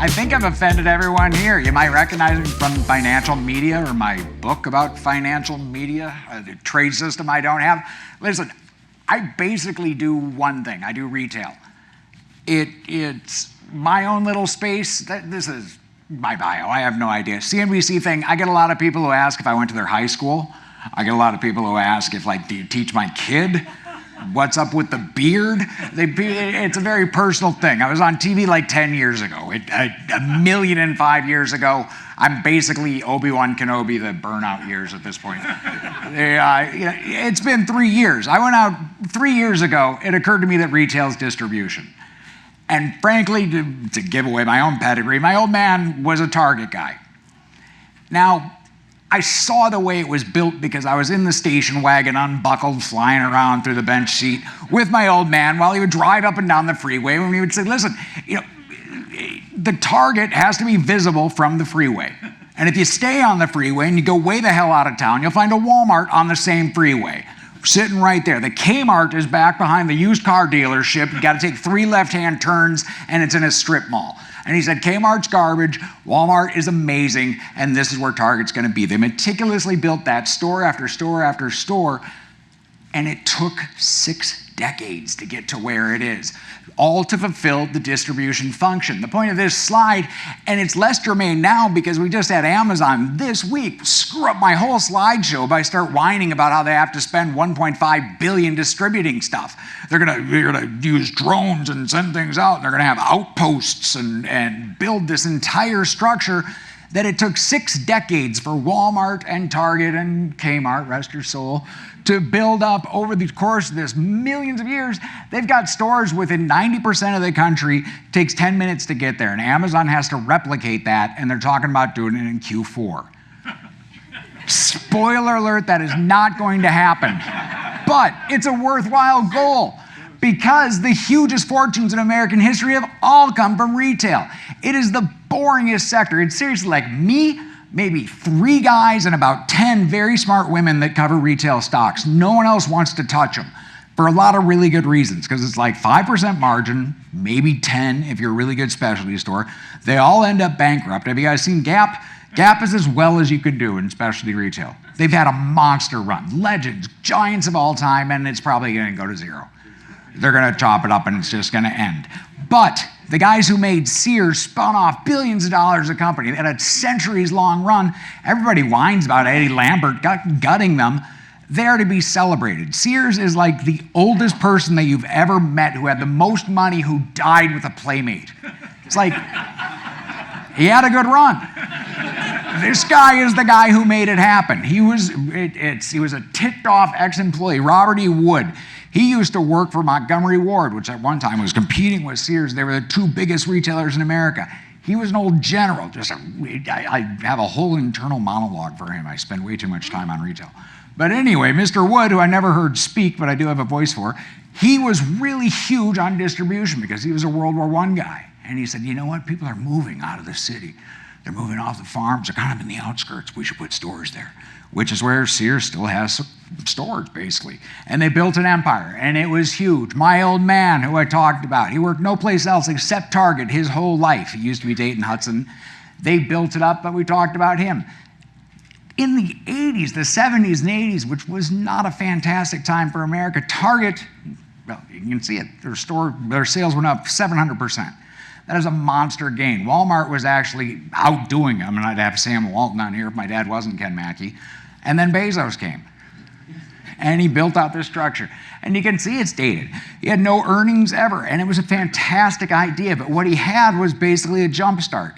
I think I've offended everyone here. You might recognize me from financial media or my book about financial media, the trade system I don't have. Listen, I basically do one thing. I do retail. It's my own little space. This is my bio. I have no idea. CNBC thing, I get a lot of people who ask if I went to their high school. I get a lot of people who ask if, like, do you teach my kid? What's up with the beard? It's a very personal thing. I was on TV like 10 years ago. 1,000,005 years ago. I'm basically Obi-Wan Kenobi, the burnout years at this point. It's been 3 years. I went out 3 years ago. It occurred to me that retail's distribution. And frankly, to give away my own pedigree, my old man was a Target guy. Now, I saw the way it was built because I was in the station wagon, unbuckled, flying around through the bench seat with my old man while he would drive up and down the freeway, and he would say, listen, the Target has to be visible from the freeway. And if you stay on the freeway and you go way the hell out of town, you'll find a Walmart on the same freeway, sitting right there. The Kmart is back behind the used car dealership. You got to take 3 left-hand turns, and it's in a strip mall. And he said, Kmart's garbage, Walmart is amazing, and this is where Target's going to be. They meticulously built that store after store after store, and it took 6 decades to get to where it is, all to fulfill the distribution function. The point of this slide, and it's less germane now because we just had Amazon this week screw up my whole slideshow by start whining about how they have to spend $1.5 billion distributing stuff. They're gonna use drones and send things out, and they're gonna have outposts and build this entire structure that it took 6 decades for Walmart and Target and Kmart, rest your soul, to build up over the course of this millions of years. They've got stores within 90% of the country. It takes 10 minutes to get there, and Amazon has to replicate that, and they're talking about doing it in Q4. Spoiler alert, that is not going to happen. But it's a worthwhile goal because the hugest fortunes in American history have all come from retail. It is the boringest sector. It's seriously like me, maybe 3 guys and about 10 very smart women that cover retail stocks. No one else wants to touch them for a lot of really good reasons, because it's like 5% margin, maybe 10 if you're a really good specialty store. They all end up bankrupt. Have you guys seen Gap? Gap is as well as you could do in specialty retail. They've had a monster run. Legends, giants of all time, and it's probably going to go to 0. They're going to chop it up and it's just going to end. But the guys who made Sears spun off billions of dollars of company. They had a centuries-long run. Everybody whines about Eddie Lambert gutting them. They are to be celebrated. Sears is like the oldest person that you've ever met who had the most money who died with a playmate. It's like, he had a good run. This guy is the guy who made it happen. He was a ticked-off ex-employee, Robert E. Wood. He used to work for Montgomery Ward, which at one time was competing with Sears. They were the 2 biggest retailers in America. He was an old general. I have a whole internal monologue for him. I spend way too much time on retail. But anyway, Mr. Wood, who I never heard speak, but I do have a voice for, he was really huge on distribution because he was a World War I guy. And he said, you know what? People are moving out of the city. They're moving off the farms. They're kind of in the outskirts. We should put stores there, which is where Sears still has stores, basically. And they built an empire, and it was huge. My old man, who I talked about, he worked no place else except Target his whole life. He used to be Dayton Hudson. They built it up, but we talked about him. In the 80s, the 70s and 80s, which was not a fantastic time for America, Target, well, you can see it, their sales went up 700%. That is a monster gain. Walmart was actually outdoing them, and I'd have Sam Walton on here if my dad wasn't Ken Macke. And then Bezos came, and he built out this structure. And you can see it's dated. He had no earnings ever, and it was a fantastic idea, but what he had was basically a jump start.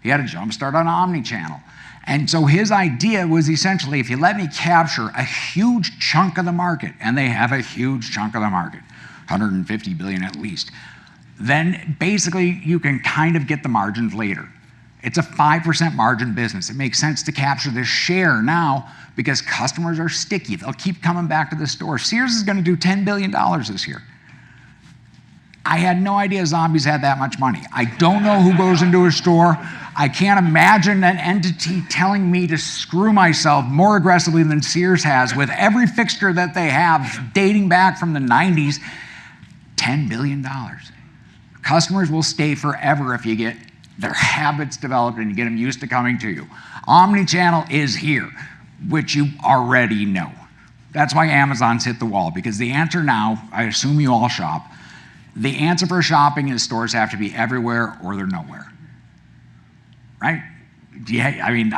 He had a jump start on omni-channel. And so his idea was essentially, if you let me capture a huge chunk of the market, and they have a huge chunk of the market, 150 billion at least, then basically you can kind of get the margins later. It's a 5% margin business. It makes sense to capture this share now because customers are sticky. They'll keep coming back to the store. Sears is going to do $10 billion this year. I had no idea zombies had that much money. I don't know who goes into a store. I can't imagine an entity telling me to screw myself more aggressively than Sears has with every fixture that they have dating back from the 90s. $10 billion. Customers will stay forever if you get Their habits developed and you get them used to coming to you. Omni-channel is here, which you already know. That's why Amazon's hit the wall, because the answer now, I assume you all shop, the answer for shopping is stores have to be everywhere or they're nowhere, right? Yeah, I mean,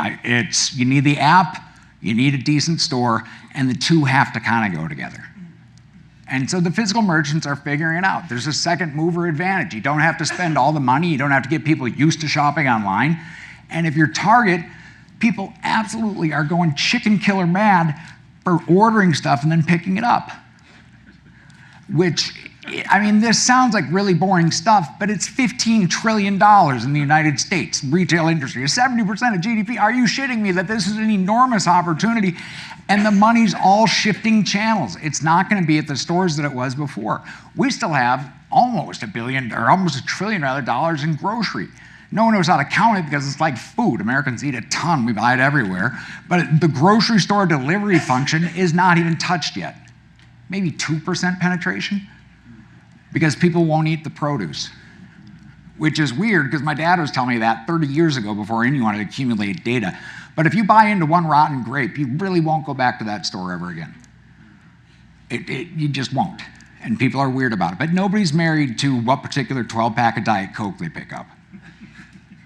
you need the app, you need a decent store, and the two have to kind of go together. And so the physical merchants are figuring it out. There's a second mover advantage. You don't have to spend all the money, you don't have to get people used to shopping online. And if you're Target, people absolutely are going chicken killer mad for ordering stuff and then picking it up. Which, I mean, this sounds like really boring stuff, but it's $15 trillion in the United States, retail industry, 70% of GDP. Are you shitting me that this is an enormous opportunity and the money's all shifting channels? It's not gonna be at the stores that it was before. We still have almost $1 billion, or almost $1 trillion dollars in grocery. No one knows how to count it because it's like food. Americans eat a ton, we buy it everywhere. But the grocery store delivery function is not even touched yet. Maybe 2% penetration, because people won't eat the produce. Which is weird, because my dad was telling me that 30 years ago before anyone had accumulated data. But if you buy into one rotten grape, you really won't go back to that store ever again. You just won't. And people are weird about it. But nobody's married to what particular 12-pack of Diet Coke they pick up.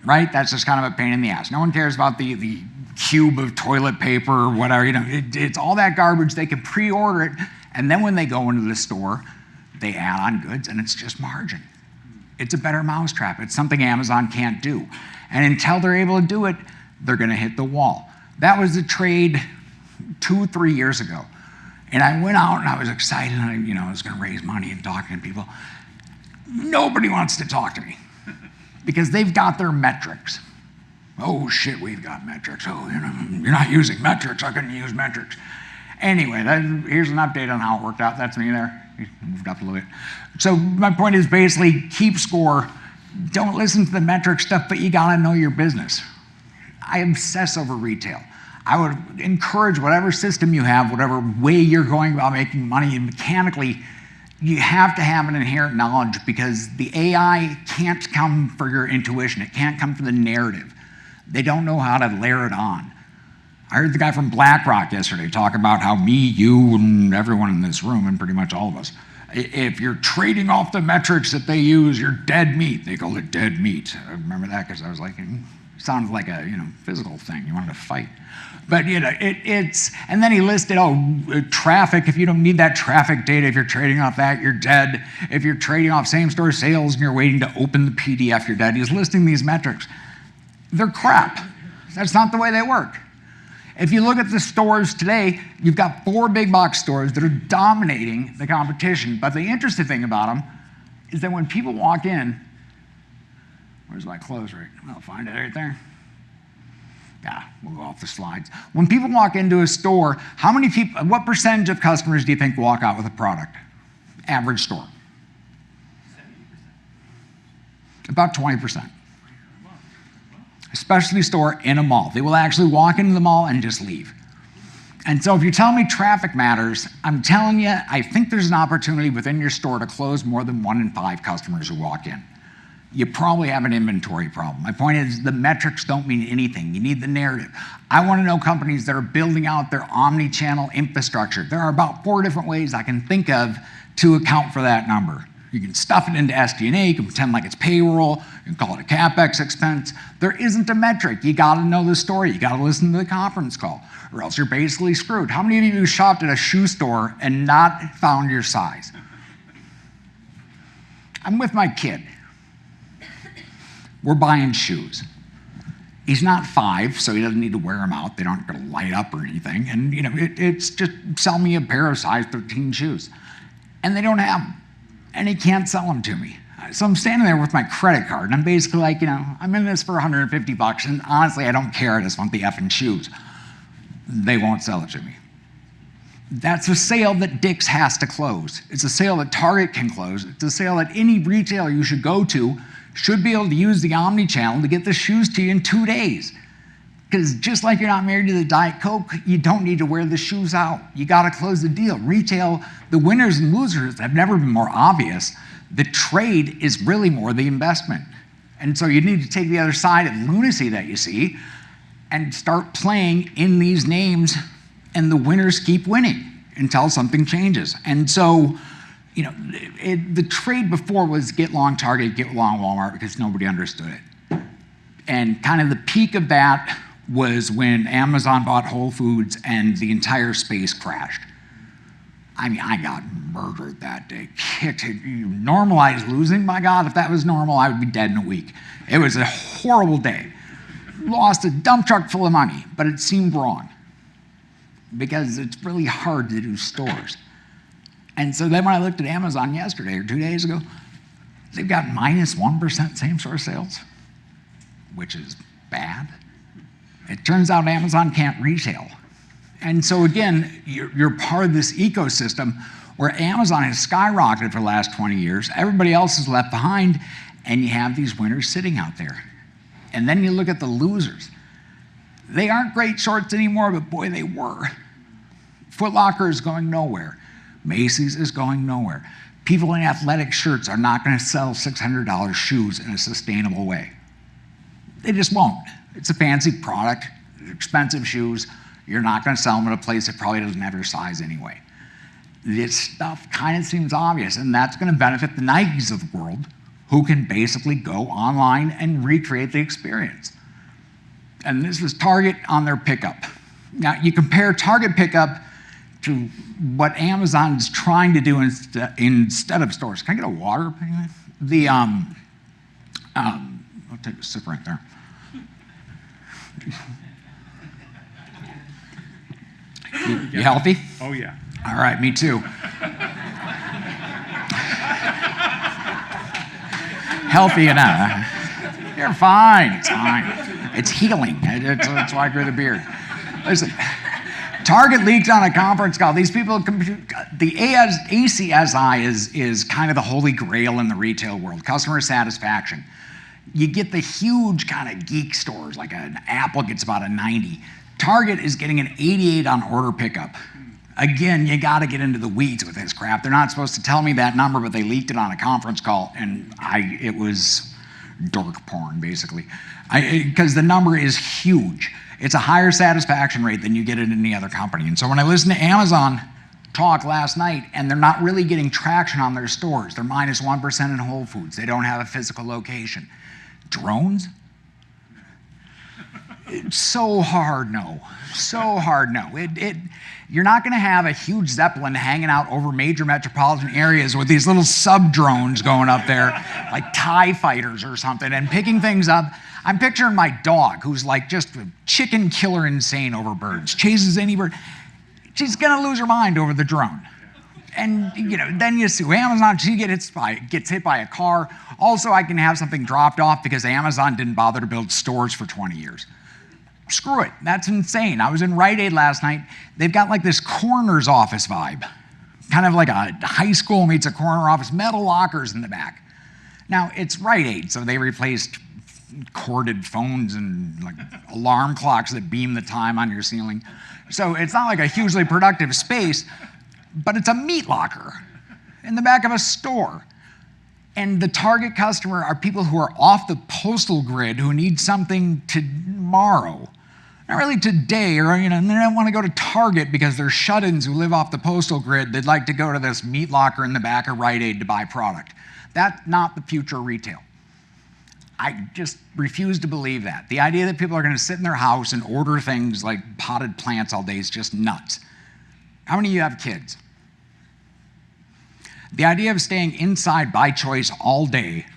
Right? That's just kind of a pain in the ass. No one cares about the cube of toilet paper or whatever. You know, it's all that garbage. They can pre-order it, and then when they go into the store, they add on goods, and it's just margin. It's a better mousetrap. It's something Amazon can't do. And until they're able to do it, they're gonna hit the wall. That was the trade 2 or 3 years ago. And I went out and I was excited, and I was gonna raise money and talking to people. Nobody wants to talk to me because they've got their metrics. Oh shit, we've got metrics. Oh, you're not using metrics, I couldn't use metrics. Anyway, here's an update on how it worked out. That's me there. Moved up a little bit. So my point is basically keep score. Don't listen to the metric stuff, but you gotta know your business. I obsess over retail. I would encourage whatever system you have, whatever way you're going about making money, and mechanically, you have to have an inherent knowledge, because the AI can't come for your intuition. It can't come for the narrative. They don't know how to layer it on. I heard the guy from BlackRock yesterday talk about how me, you, and everyone in this room, and pretty much all of us, if you're trading off the metrics that they use, you're dead meat. They call it dead meat. I remember that because I was like, sounds like a physical thing. You wanted to fight. But and then he listed, traffic. If you don't need that traffic data, if you're trading off that, you're dead. If you're trading off same store sales and you're waiting to open the PDF, you're dead. He's listing these metrics. They're crap. That's not the way they work. If you look at the stores today, you've got 4 big box stores that are dominating the competition. But the interesting thing about them is that when people walk in, where's my close rate? I'll find it right there. Yeah, we'll go off the slides. When people walk into a store, what percentage of customers do you think walk out with a product? Average store. 70%. About 20%. A specialty store in a mall. They will actually walk into the mall and just leave. And so if you're telling me traffic matters, I'm telling you, I think there's an opportunity within your store to close more than 1 in 5 customers who walk in. You probably have an inventory problem. My point is the metrics don't mean anything. You need the narrative. I want to know companies that are building out their omni-channel infrastructure. There are about 4 different ways I can think of to account for that number. You can stuff it into SG&A, you can pretend like it's payroll, you can call it a CapEx expense. There isn't a metric. You gotta know the story. You gotta listen to the conference call, or else you're basically screwed. How many of you shopped at a shoe store and not found your size? I'm with my kid. We're buying shoes. He's not 5, so he doesn't need to wear them out. They aren't gonna light up or anything. And it's just sell me a pair of size 13 shoes. And they don't have them. And he can't sell them to me. So I'm standing there with my credit card, and I'm basically like, I'm in this for 150 bucks, and honestly, I don't care. I just want the effing shoes. They won't sell it to me. That's a sale that Dick's has to close. It's a sale that Target can close. It's a sale that any retailer you should go to should be able to use the omni-channel to get the shoes to you in 2 days. Because just like you're not married to the Diet Coke, you don't need to wear the shoes out. You gotta close the deal. Retail, the winners and losers have never been more obvious. The trade is really more the investment. And so you need to take the other side of lunacy that you see and start playing in these names, and the winners keep winning until something changes. And so, you know, the trade before was get long Target, get long Walmart, because nobody understood it. And kind of the peak of that was when Amazon bought Whole Foods and the entire space crashed. I mean, I got murdered that day. Kicked it. You normalized losing. My God, if that was normal, I would be dead in a week. It was a horrible day. Lost a dump truck full of money, but it seemed wrong because it's really hard to do stores. And so then when I looked at Amazon yesterday or 2 days ago, they've got -1% same-store sales, which is bad. It turns out Amazon can't retail. And so again, you're part of this ecosystem where Amazon has skyrocketed for the last 20 years, everybody else is left behind, and you have these winners sitting out there. And then you look at the losers. They aren't great shorts anymore, but boy, they were. Foot Locker is going nowhere. Macy's is going nowhere. People in athletic shirts are not going to sell $600 shoes in a sustainable way. They just won't. It's a fancy product, expensive shoes. You're not going to sell them at a place that probably doesn't have your size anyway. This stuff kind of seems obvious, and that's going to benefit the Nikes of the world, who can basically go online and recreate the experience. And this is Target on their pickup. Now, you compare Target pickup to what Amazon's trying to do instead of stores. Can I get a water? I'll take a sip right there. You healthy? Oh, yeah. All right, me too. Healthy enough. You're fine. It's fine. It's healing. That's why I grew the beard. Listen, Target leaked on a conference call. These people, the ACSI is kind of the holy grail in the retail world, customer satisfaction. You get the huge kind of geek stores, like an Apple gets about a 90. Target is getting an 88 on order pickup. Again, you got to get into the weeds with this crap. They're not supposed to tell me that number, but they leaked it on a conference call, and it was dork porn, basically. Because the number is huge. It's a higher satisfaction rate than you get at any other company. And so when I listened to Amazon talk last night, and they're not really getting traction on their stores, they're -1% in Whole Foods. They don't have a physical location. Drones? It's so hard no. So hard no. You're not going to have a huge Zeppelin hanging out over major metropolitan areas with these little sub-drones going up there, like TIE fighters or something, and picking things up. I'm picturing my dog, who's like just a chicken killer insane over birds, chases any bird. She's going to lose her mind over the drone. And then you see Amazon, she gets hit by a car. Also, I can have something dropped off because Amazon didn't bother to build stores for 20 years. Screw it, that's insane. I was in Rite Aid last night. They've got like this coroner's office vibe, kind of like a high school meets a coroner office, metal lockers in the back. Now, it's Rite Aid, so they replaced corded phones and like alarm clocks that beam the time on your ceiling. So it's not like a hugely productive space, but it's a meat locker in the back of a store. And the target customer are people who are off the postal grid who need something tomorrow. Not really today, or they don't want to go to Target because they're shut-ins who live off the postal grid. They'd like to go to this meat locker in the back of Rite Aid to buy product. That's not the future of retail. I just refuse to believe that. The idea that people are going to sit in their house and order things like potted plants all day is just nuts. How many of you have kids? The idea of staying inside by choice all day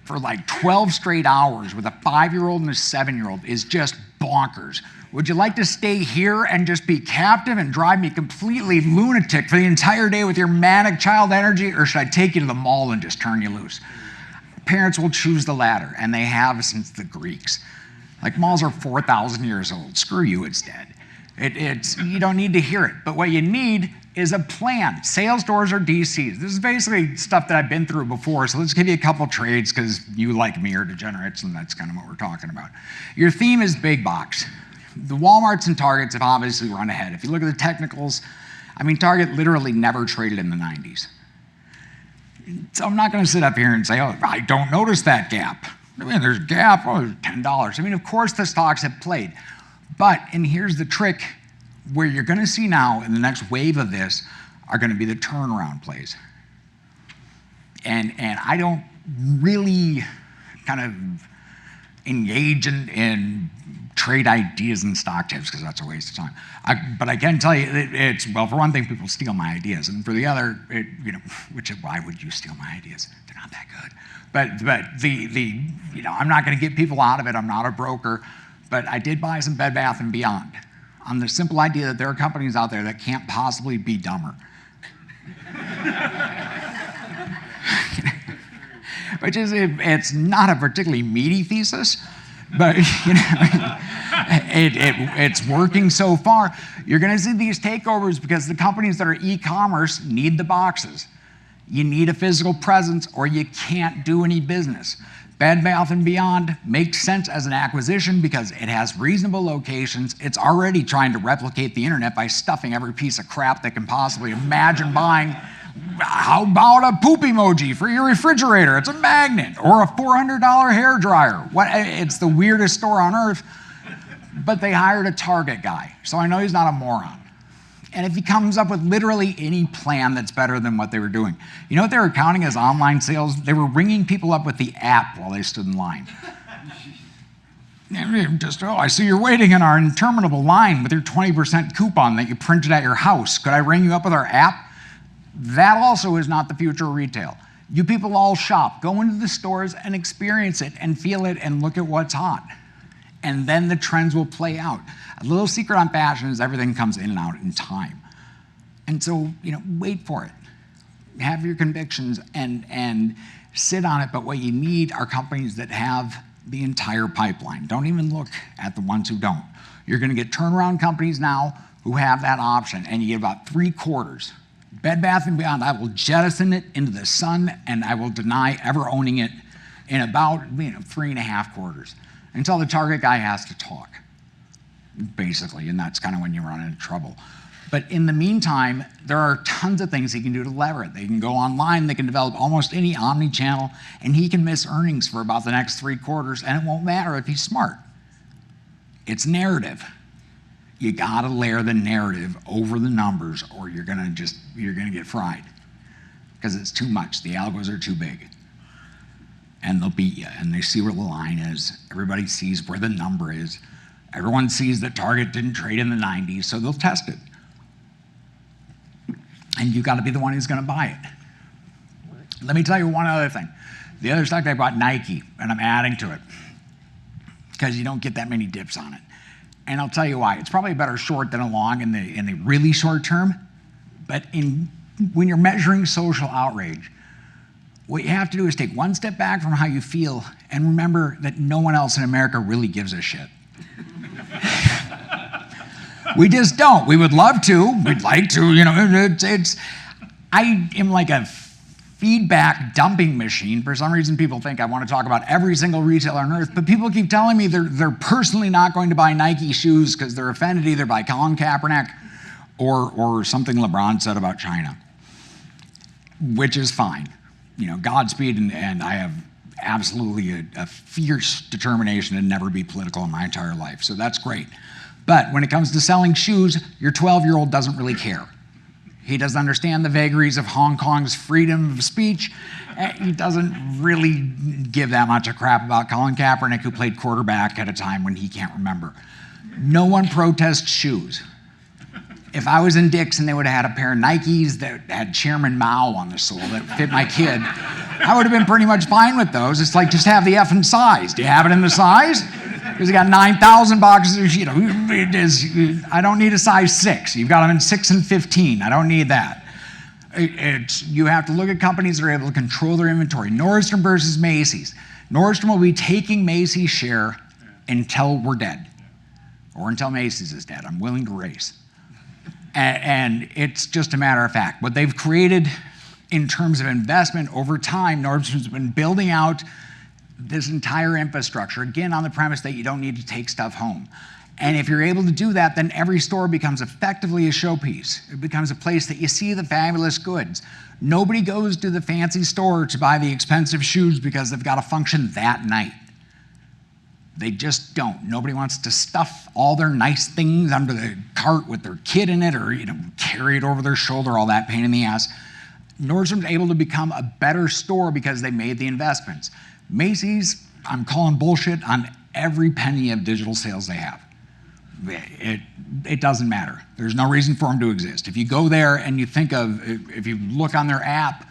for like 12 straight hours with a 5-year-old and a 7-year-old is just bonkers. Would you like to stay here and just be captive and drive me completely lunatic for the entire day with your manic child energy, or should I take you to the mall and just turn you loose? Parents will choose the latter, and they have since the Greeks. Like, malls are 4,000 years old. Screw you, it's dead. You don't need to hear it, but what you need is a plan. Sales doors or DCs. This is basically stuff that I've been through before, so let's give you a couple trades because you, like me, are degenerates, and that's kind of what we're talking about. Your theme is big box. The Walmarts and Targets have obviously run ahead. If you look at the technicals, Target literally never traded in the 90s. So I'm not going to sit up here and say, oh, I don't notice that gap. I mean, there's a gap, oh, there's $10. I mean, of course the stocks have played. But, and here's the trick, where you're going to see now in the next wave of this are going to be the turnaround plays. And I don't really kind of engage in trade ideas and stock tips because that's a waste of time. But I can tell you it's, well, for one thing, people steal my ideas, and for the other, why would you steal my ideas? They're not that good. But I'm not going to get people out of it. I'm not a broker, but I did buy some Bed Bath & Beyond on the simple idea that there are companies out there that can't possibly be dumber. Which is, it's not a particularly meaty thesis, but it's working so far. You're going to see these takeovers because the companies that are e-commerce need the boxes. You need a physical presence or you can't do any business. Bed Bath & Beyond makes sense as an acquisition because it has reasonable locations. It's already trying to replicate the internet by stuffing every piece of crap they can possibly imagine buying. How about a poop emoji for your refrigerator? It's a magnet. Or a $400 hair dryer. It's the weirdest store on earth. But they hired a Target guy, so I know he's not a moron. And if he comes up with literally any plan that's better than what they were doing. You know what they were counting as online sales? They were ringing people up with the app while they stood in line. I see you're waiting in our interminable line with your 20% coupon that you printed at your house. Could I ring you up with our app? That also is not the future of retail. You people all shop, go into the stores and experience it and feel it and look at what's hot. And then the trends will play out. A little secret on fashion is everything comes in and out in time. And so, wait for it. Have your convictions and sit on it, but what you need are companies that have the entire pipeline. Don't even look at the ones who don't. You're gonna get turnaround companies now who have that option, and you get about 3/4. Bed Bath & Beyond, I will jettison it into the sun and I will deny ever owning it in about 3.5 quarters until the Target guy has to talk, basically, and that's kind of when you run into trouble. But in the meantime, there are tons of things he can do to lever it. They can go online, they can develop almost any omni-channel, and he can miss earnings for about the next 3 quarters, and it won't matter if he's smart. It's narrative. You gotta layer the narrative over the numbers or you're gonna get fried because it's too much. The algos are too big and they'll beat you and they see where the line is. Everybody sees where the number is. Everyone sees that Target didn't trade in the 90s, so they'll test it. And you gotta be the one who's gonna buy it. Let me tell you one other thing. The other stock I bought, Nike, and I'm adding to it because you don't get that many dips on it. And I'll tell you why. It's probably a better short than a long in the really short term. But when you're measuring social outrage, what you have to do is take one step back from how you feel and remember that no one else in America really gives a shit. We just don't. We would love to. We'd like to. I am like a feedback dumping machine. For some reason, people think I want to talk about every single retailer on earth, but people keep telling me they're personally not going to buy Nike shoes because they're offended either by Colin Kaepernick or something LeBron said about China, which is fine. Godspeed, and I have absolutely a fierce determination to never be political in my entire life, so that's great. But when it comes to selling shoes, your 12-year-old doesn't really care. He doesn't understand the vagaries of Hong Kong's freedom of speech. He doesn't really give that much a crap about Colin Kaepernick, who played quarterback at a time when he can't remember. No one protests shoes. If I was in Dick's and they would have had a pair of Nikes that had Chairman Mao on the sole that fit my kid, I would have been pretty much fine with those. It's like, just have the effing size. Do you have it in the size? Because you got 9,000 boxes of, I don't need a size 6. You've got them in 6 and 15. I don't need that. You have to look at companies that are able to control their inventory. Nordstrom versus Macy's. Nordstrom will be taking Macy's share until we're dead, or until Macy's is dead. I'm willing to race. And it's just a matter of fact. What they've created in terms of investment over time, Nordstrom's been building out this entire infrastructure, again, on the premise that you don't need to take stuff home. And if you're able to do that, then every store becomes effectively a showpiece. It becomes a place that you see the fabulous goods. Nobody goes to the fancy store to buy the expensive shoes because they've got to function that night. They just don't. Nobody wants to stuff all their nice things under the cart with their kid in it, or carry it over their shoulder, all that pain in the ass. Nordstrom's able to become a better store because they made the investments. Macy's, I'm calling bullshit on every penny of digital sales they have. It doesn't matter. There's no reason for them to exist. If you go there and you think of, if you look on their app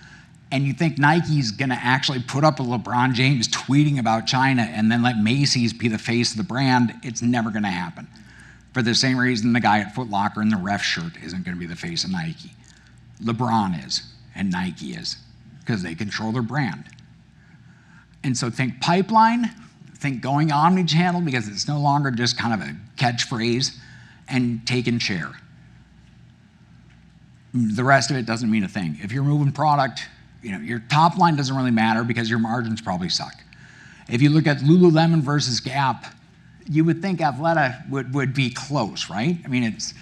and you think Nike's gonna actually put up a LeBron James tweeting about China and then let Macy's be the face of the brand, it's never gonna happen. For the same reason the guy at Foot Locker in the ref shirt isn't gonna be the face of Nike. LeBron is, and Nike is, because they control their brand. And so think pipeline, think going omni-channel, because it's no longer just kind of a catchphrase, and taking share. The rest of it doesn't mean a thing. If you're moving product, your top line doesn't really matter because your margins probably suck. If you look at Lululemon versus Gap, you would think Athleta would be close, right? I mean, it's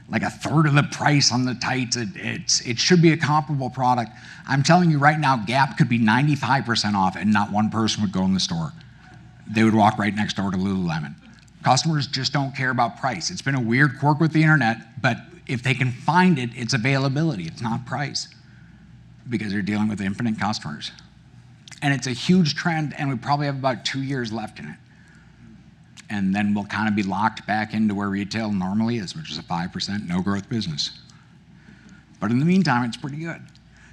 like a third of the price on the tights. It should be a comparable product. I'm telling you right now, Gap could be 95% off and not one person would go in the store. They would walk right next door to Lululemon. Customers just don't care about price. It's been a weird quirk with the internet, but if they can find it, it's availability, it's not price, because you're dealing with infinite customers. And it's a huge trend, and we probably have about 2 years left in it. And then we'll kind of be locked back into where retail normally is, which is a 5% no growth business. But in the meantime, it's pretty good.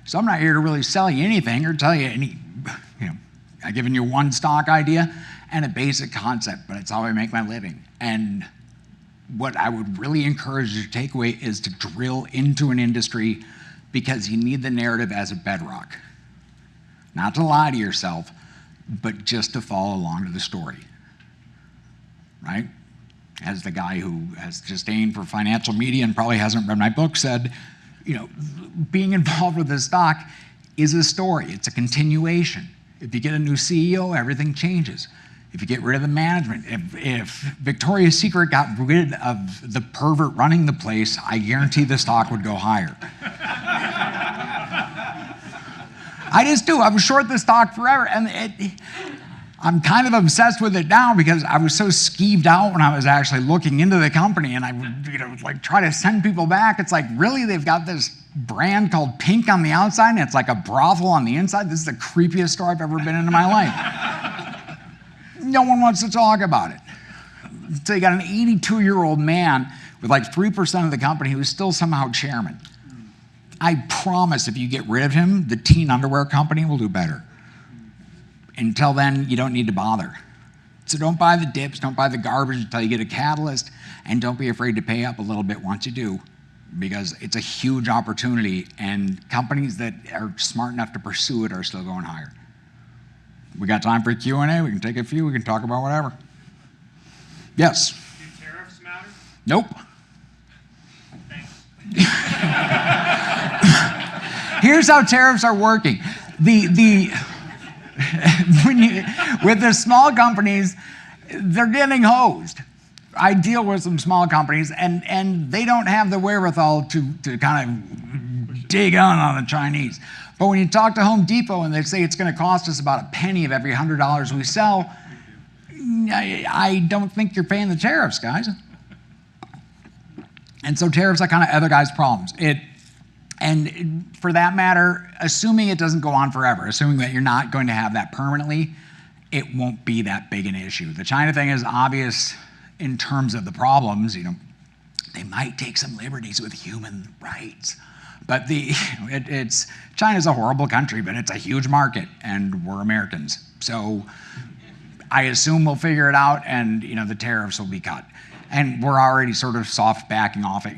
So I'm not here to really sell you anything or tell you any, I've given you one stock idea and a basic concept, but it's how I make my living. And what I would really encourage you to take away is to drill into an industry, because you need the narrative as a bedrock. Not to lie to yourself, but just to follow along to the story, right? As the guy who has disdain for financial media and probably hasn't read my book said, being involved with this stock is a story, it's a continuation. If you get a new CEO, everything changes. If you get rid of the management, if Victoria's Secret got rid of the pervert running the place, I guarantee the stock would go higher. I just do. I was short the stock forever, and I'm kind of obsessed with it now because I was so skeeved out when I was actually looking into the company, and I would like try to send people back. It's like, really, they've got this brand called Pink on the outside, and it's like a brothel on the inside. This is the creepiest store I've ever been in my life. No one wants to talk about it. So you got an 82-year-old man with like 3% of the company who's still somehow chairman. I promise if you get rid of him, the teen underwear company will do better. Until then, you don't need to bother. So don't buy the dips, don't buy the garbage until you get a catalyst, and don't be afraid to pay up a little bit once you do, because it's a huge opportunity, and companies that are smart enough to pursue it are still going higher. We got time for Q&A. We can take a few. We can talk about whatever. Yes? Do tariffs matter? Nope. Thanks. Here's how tariffs are working. With the small companies, they're getting hosed. I deal with some small companies, and they don't have the wherewithal to kind of dig on the Chinese. But when you talk to Home Depot and they say it's going to cost us about a penny of every $100 we sell, I don't think you're paying the tariffs, guys. And so tariffs are kind of other guys' problems. And for that matter, assuming it doesn't go on forever, assuming that you're not going to have that permanently, it won't be that big an issue. The China thing is obvious in terms of the problems. They might take some liberties with human rights. But China's a horrible country, but it's a huge market, and we're Americans. So I assume we'll figure it out, and the tariffs will be cut. And we're already sort of soft backing off it.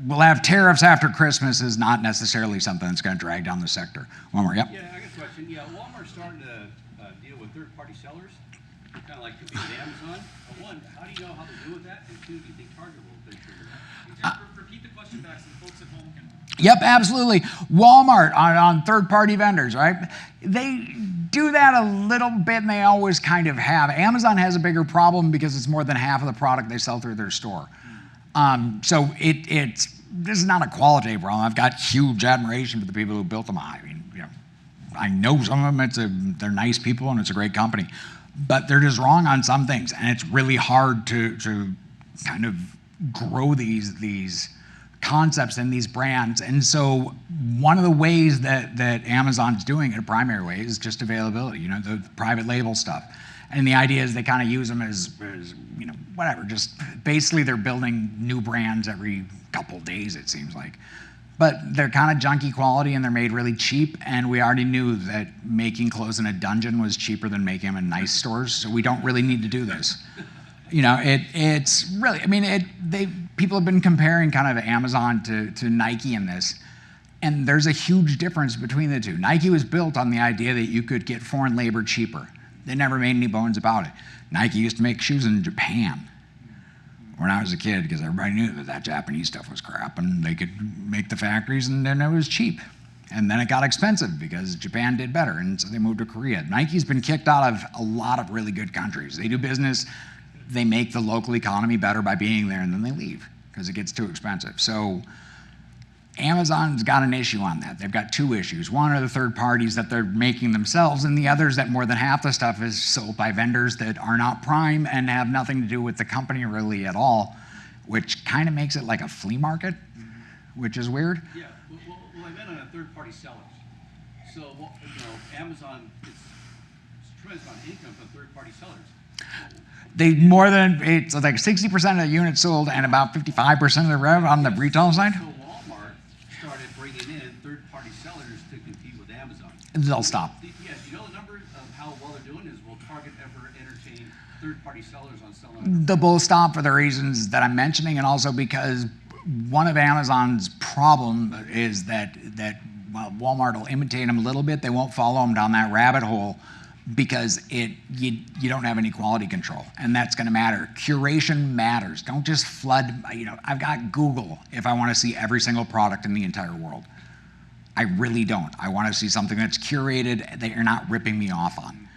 We'll have tariffs after Christmas is not necessarily something that's going to drag down the sector. One more, yep. Yeah, I got a question. Yeah, Walmart's starting to deal with third-party sellers, kind of like competing with Amazon. One, how do you know how to deal with that? And two, do you think Target will eventually do that? Repeat the question back so the folks at home can. Yep, absolutely. Walmart on third-party vendors, right? They do that a little bit, and they always kind of have. Amazon has a bigger problem because it's more than half of the product they sell through their store. So this is not a qualitative problem. I've got huge admiration for the people who built them. I mean, I know some of them. They're nice people, and it's a great company, but they're just wrong on some things, and it's really hard to kind of grow these concepts and these brands. And so one of the ways that Amazon's doing it, a primary way, is just availability, the private label stuff. And the idea is they kind of use them as whatever, just basically they're building new brands every couple days, it seems like. But they're kind of junky quality, and they're made really cheap, and we already knew that making clothes in a dungeon was cheaper than making them in nice stores, so we don't really need to do this. It's really, people have been comparing kind of Amazon to Nike in this, and there's a huge difference between the two. Nike was built on the idea that you could get foreign labor cheaper. They never made any bones about it. Nike used to make shoes in Japan when I was a kid, because everybody knew that Japanese stuff was crap, and they could make the factories, and then it was cheap. And then it got expensive because Japan did better, and so they moved to Korea. Nike's been kicked out of a lot of really good countries. They do business, they make the local economy better by being there, and then they leave because it gets too expensive. So Amazon's got an issue on that. They've got two issues. One are the third parties that they're making themselves, and the other is that more than half the stuff is sold by vendors that are not prime and have nothing to do with the company really at all, which kind of makes it like a flea market, which is weird. Yeah, well, I meant on a third-party sellers. So, Amazon is tremendous amount of income from third-party sellers. It's like 60% of the units sold and about 55% of the revenue on the retail side. So Walmart started bringing in third-party sellers to compete with Amazon. They'll stop. Yeah, do you know the number of how well they're doing? Will Target ever entertain third-party sellers on selling? They'll both stop for the reasons that I'm mentioning, and also because one of Amazon's problem is that while Walmart will imitate them a little bit, they won't follow them down that rabbit hole, because you don't have any quality control, and that's going to matter. Curation matters. Don't just flood. I've got Google if I want to see every single product in the entire world. I really don't. I want to see something that's curated that you're not ripping me off on.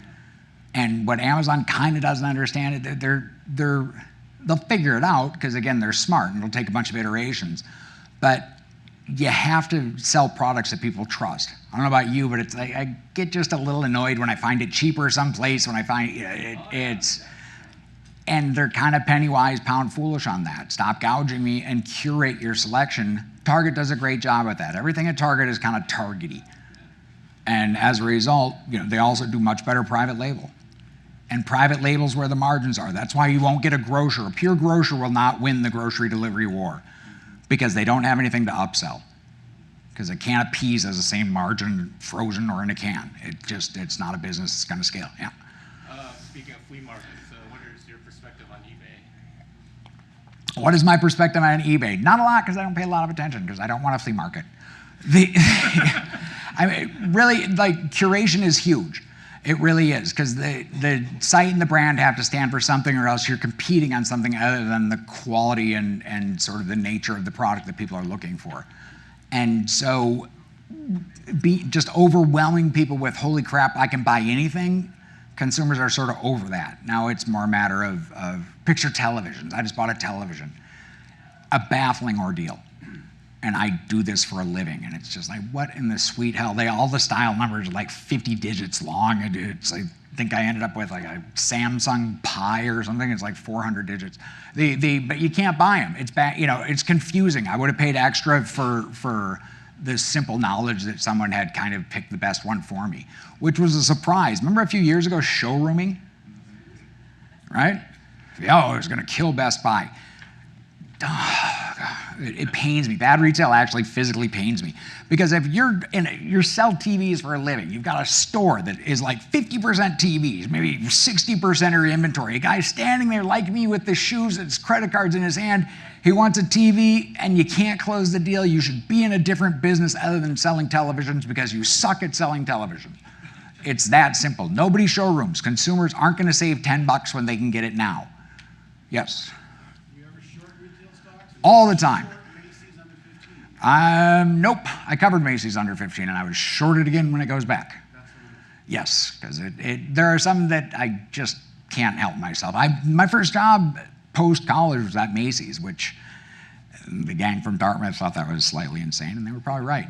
And what Amazon kind of doesn't understand, they'll figure it out, because again, they're smart, and it'll take a bunch of iterations. But you have to sell products that people trust. I don't know about you, but I get just a little annoyed when I find it cheaper someplace, when I find and they're kind of penny wise, pound foolish on that. Stop gouging me and curate your selection. Target does a great job at that. Everything at Target is kind of targety. And as a result, they also do much better private label. And private label's where the margins are. That's why you won't get a grocer. A pure grocer will not win the grocery delivery war, because they don't have anything to upsell, because a can of peas has the same margin frozen or in a can. It's not a business that's going to scale. Yeah. Speaking of flea markets, what is your perspective on eBay? What is my perspective on eBay? Not a lot, because I don't pay a lot of attention, because I don't want a flea market. Really, curation is huge. It really is, because the site and the brand have to stand for something, or else you're competing on something other than the quality and sort of the nature of the product that people are looking for. And so just overwhelming people with, holy crap, I can buy anything, consumers are sort of over that. Now it's more a matter of picture televisions. I just bought a television. A baffling ordeal. And I do this for a living, and it's just like, what in the sweet hell? All the style numbers are like 50 digits long. I think I ended up with like a Samsung Pi or something. It's like 400 digits. But you can't buy them. It's bad. It's confusing. I would have paid extra for the simple knowledge that someone had kind of picked the best one for me, which was a surprise. Remember a few years ago, showrooming, right? It was going to kill Best Buy. It pains me. Bad retail actually physically pains me, because if you sell TVs for a living, you've got a store that is like 50% TVs, maybe 60% of your inventory. A guy standing there like me with the shoes and his credit cards in his hand, he wants a TV, and you can't close the deal. You should be in a different business other than selling televisions, because you suck at selling televisions. It's that simple. Nobody showrooms. Consumers aren't going to save $10 when they can get it now. Yes. You ever short retail stocks? All the time. Nope. I covered Macy's under 15, and I was shorted again when it goes back. Yes, because there are some that I just can't help myself. My first job post-college was at Macy's, which the gang from Dartmouth thought that was slightly insane, and they were probably right.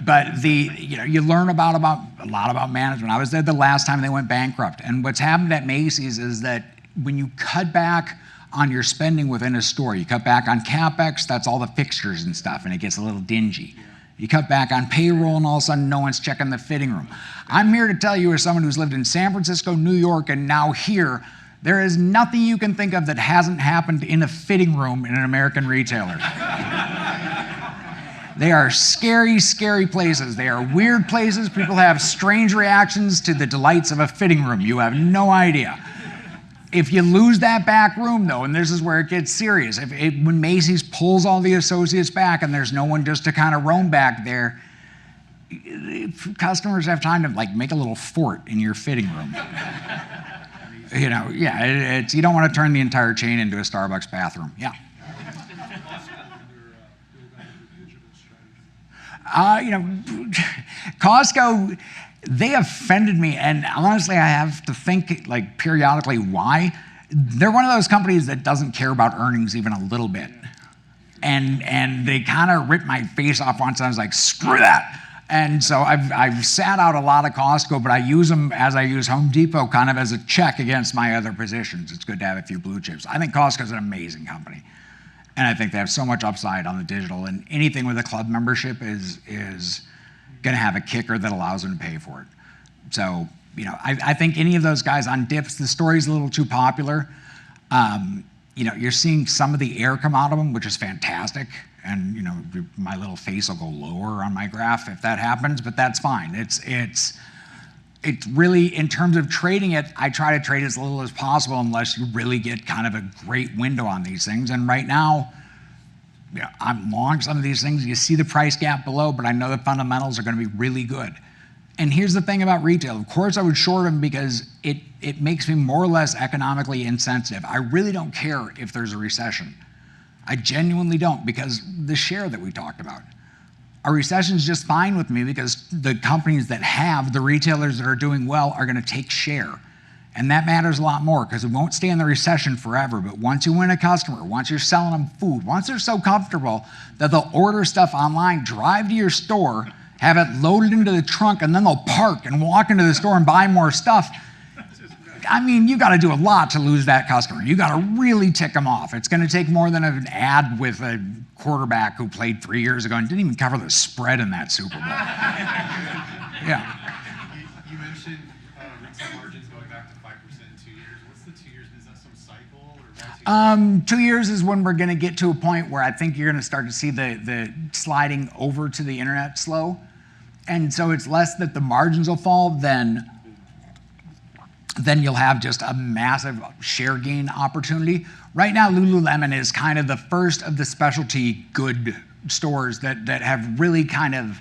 But you learn about a lot about management. I was there the last time they went bankrupt, and what's happened at Macy's is that when you cut back on your spending within a store, you cut back on CapEx, that's all the fixtures and stuff, and it gets a little dingy. You cut back on payroll, and all of a sudden no one's checking the fitting room. I'm here to tell you, as someone who's lived in San Francisco, New York, and now here, there is nothing you can think of that hasn't happened in a fitting room in an American retailer. They are scary, scary places. They are weird places. People have strange reactions to the delights of a fitting room. You have no idea. If you lose that back room, though, and this is where it gets serious, when Macy's pulls all the associates back and there's no one just to kind of roam back there, customers have time to make a little fort in your fitting room. You don't want to turn the entire chain into a Starbucks bathroom. Yeah. Costco, they offended me, and honestly, I have to think periodically why. They're one of those companies that doesn't care about earnings even a little bit. And they kind of ripped my face off once, and I was like, screw that. And so I've sat out a lot of Costco, but I use them as I use Home Depot kind of as a check against my other positions. It's good to have a few blue chips. I think Costco's an amazing company. And I think they have so much upside on the digital, and anything with a club membership is going to have a kicker that allows them to pay for it. So, I think any of those guys on dips, the story's a little too popular. You're seeing some of the air come out of them, which is fantastic. And, my little face will go lower on my graph if that happens, but that's fine. It's really, in terms of trading it, I try to trade as little as possible unless you really get kind of a great window on these things. And right now, I'm long some of these things. You see the price gap below, but I know the fundamentals are going to be really good. And here's the thing about retail. Of course, I would short them because it makes me more or less economically insensitive. I really don't care if there's a recession. I genuinely don't, because the share that we talked about. A recession's just fine with me because the companies that have, the retailers that are doing well, are going to take share. And that matters a lot more because it won't stay in the recession forever. But once you win a customer, once you're selling them food, once they're so comfortable that they'll order stuff online, drive to your store, have it loaded into the trunk, and then they'll park and walk into the store and buy more stuff. I mean, you got to do a lot to lose that customer. You got to really tick them off. It's going to take more than an ad with a quarterback who played 3 years ago and didn't even cover the spread in that Super Bowl. Yeah. You mentioned retail margins going back to 5% in 2 years. What's the 2 years? Is that some cycle? Or 2 years is when we're going to get to a point where I think you're going to start to see the sliding over to the internet slow. And so it's less that the margins will fall than you'll have just a massive share gain opportunity. Right now, Lululemon is kind of the first of the specialty good stores that have really kind of,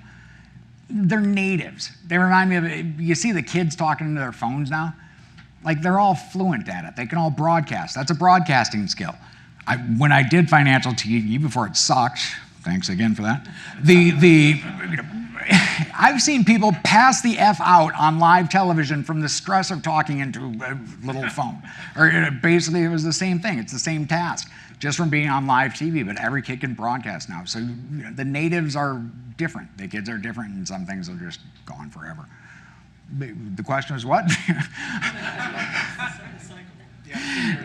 they're natives. They remind me of, you see the kids talking into their phones now? They're all fluent at it. They can all broadcast. That's a broadcasting skill. When I did financial TV before it sucked, thanks again for that, I've seen people pass the F out on live television from the stress of talking into a little phone. Or basically, it was the same thing. It's the same task, just from being on live TV, but every kid can broadcast now. So the natives are different. The kids are different, and some things are just gone forever. The question was what?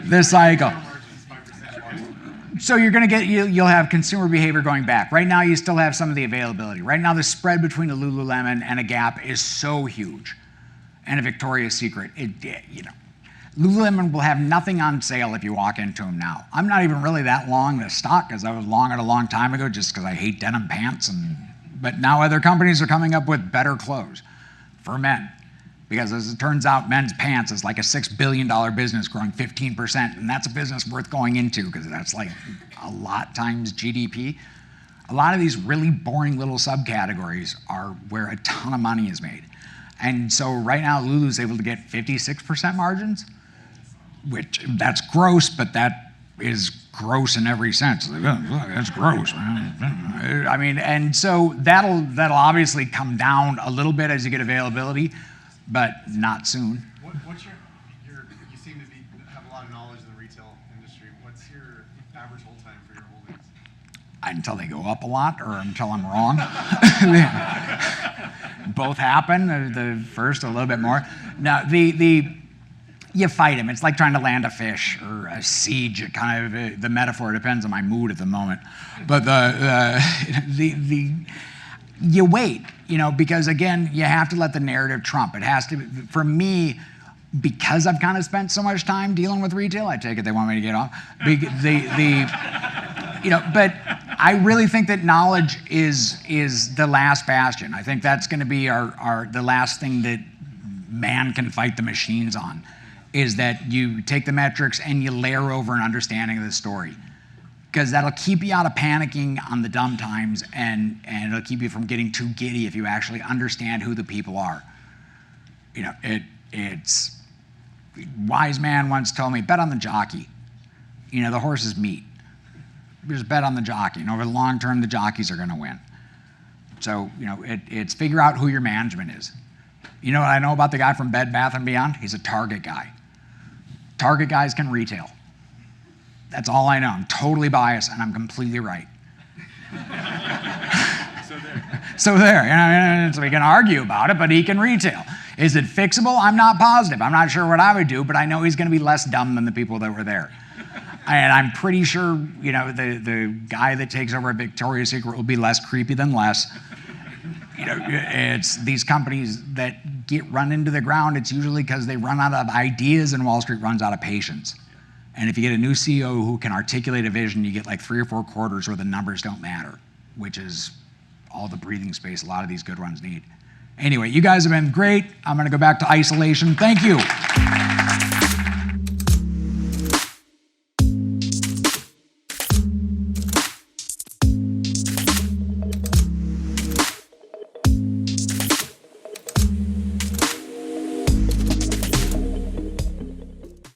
The cycle. So you're going to you'll have consumer behavior going back. Right now, you still have some of the availability. Right now, the spread between a Lululemon and a Gap is so huge, and a Victoria's Secret. Lululemon will have nothing on sale if you walk into them now. I'm not even really that long in the stock because I was long it a long time ago, just because I hate denim pants. But now other companies are coming up with better clothes for men. Because as it turns out, men's pants is like a $6 billion business growing 15%, and that's a business worth going into because that's like a lot times GDP. A lot of these really boring little subcategories are where a ton of money is made. And so right now, Lulu's able to get 56% margins, which that's gross, but that is gross in every sense. Like, oh, look, that's gross, man. I mean, and so that'll obviously come down a little bit as you get availability, but not soon. What's your you seem to have a lot of knowledge in the retail industry. What's your average hold time for your holdings? Until they go up a lot or until I'm wrong. Both happen. The first a little bit more. Now you fight them. It's like trying to land a fish or a siege. It kind of the metaphor depends on my mood at the moment. But you wait, because again, you have to let the narrative trump. It has to. For me, because I've kind of spent so much time dealing with retail, I take it they want me to get off. But I really think that knowledge is the last bastion. I think that's going to be the last thing that man can fight the machines on, is that you take the metrics and you layer over an understanding of the story. Because that'll keep you out of panicking on the dumb times, and it'll keep you from getting too giddy if you actually understand who the people are. It's wise man once told me, bet on the jockey. The horse is meat. Just bet on the jockey, and over the long term, the jockeys are going to win. So, it's figure out who your management is. You know what I know about the guy from Bed Bath & Beyond? He's a Target guy. Target guys can retail. That's all I know. I'm totally biased, and I'm completely right. So there. So we can argue about it, but he can retail. Is it fixable? I'm not positive. I'm not sure what I would do, but I know he's going to be less dumb than the people that were there. And I'm pretty sure, the guy that takes over at Victoria's Secret will be less creepy than less. It's these companies that get run into the ground. It's usually because they run out of ideas and Wall Street runs out of patience. And if you get a new CEO who can articulate a vision, you get like 3 or 4 quarters where the numbers don't matter, which is all the breathing space a lot of these good ones need. Anyway, you guys have been great. I'm going to go back to isolation. Thank you.